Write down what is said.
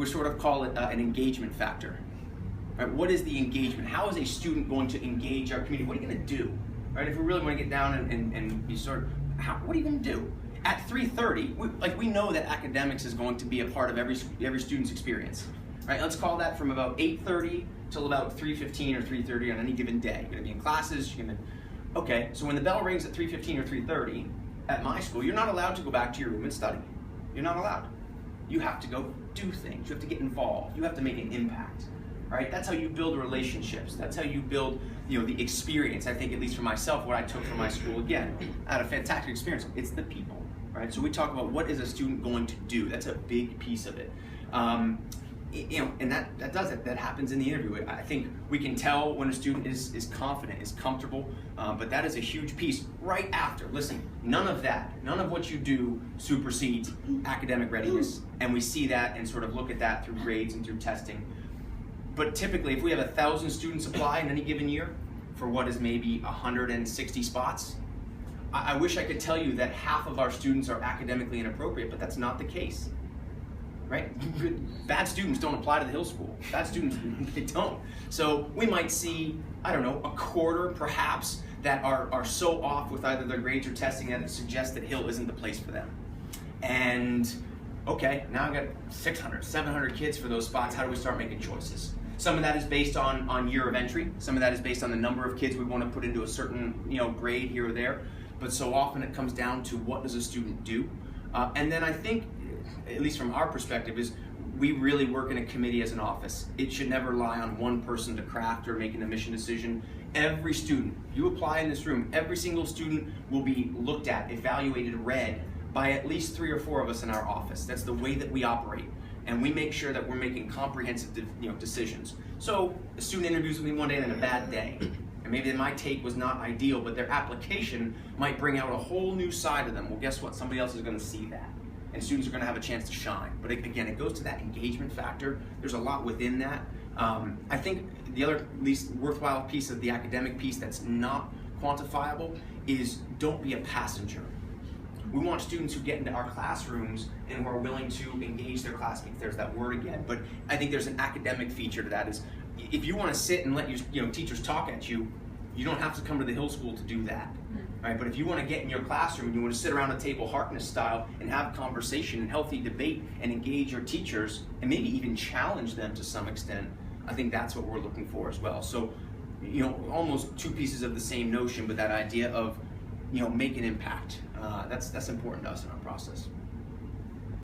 we sort of call it an engagement factor. Right? What is the engagement? How is a student going to engage our community? What are you going to do? Right? If we really want to get down and be sort of, what are you going to do? At 3:30, we know that academics is going to be a part of every student's experience. Right? Let's call that from about 8:30 till about 3:15 or 3:30 on any given day. You're going to be in classes. Okay, so when the bell rings at 3:15 or 3:30 at my school, you're not allowed to go back to your room and study. You're not allowed. You have to go do things. You have to get involved. You have to make an impact. Right? That's how you build relationships. That's how you build, the experience. I think, at least for myself, what I took from my school, again, I had a fantastic experience. It's the people. Right? So we talk about what is a student going to do. That's a big piece of it. And that happens in the interview. I think we can tell when a student is confident, is comfortable, but that is a huge piece right after. Listen, none of what you do supersedes academic readiness, and we see that and sort of look at that through grades and through testing. But typically, if we have 1,000 students apply in any given year for what is maybe 160 spots, I wish I could tell you that half of our students are academically inappropriate, but that's not the case. Right? Bad students don't apply to the Hill School. Bad students, they don't. So we might see, I don't know, a quarter perhaps that are so off with either their grades or testing that it suggests that Hill isn't the place for them. And okay, now I've got 600, 700 kids for those spots. How do we start making choices? Some of that is based on year of entry. Some of that is based on the number of kids we want to put into a certain grade here or there. But so often it comes down to what does a student do? And then I think, at least from our perspective, is we really work in a committee as an office. It should never rely on one person to craft or make an admission decision. Every student, you apply in this room, every single student will be looked at, evaluated, read by at least 3 or 4 of us in our office. That's the way that we operate. And we make sure that we're making comprehensive decisions. So a student interviews with me one day and then a bad day. And maybe my take was not ideal, but their application might bring out a whole new side of them. Well, guess what? Somebody else is going to see that. And students are going to have a chance to shine. But again, it goes to that engagement factor. There's a lot within that. I think the other least worthwhile piece of the academic piece that's not quantifiable is don't be a passenger. We want students who get into our classrooms and who are willing to engage their classmates. There's that word again. But I think there's an academic feature to that. Is if you want to sit and let your teachers talk at you, you don't have to come to the Hill School to do that. Right? But if you want to get in your classroom and you want to sit around a table Harkness style and have conversation and healthy debate and engage your teachers and maybe even challenge them to some extent, I think that's what we're looking for as well. So, almost 2 pieces of the same notion, but that idea of, make an impact. That's important to us in our process.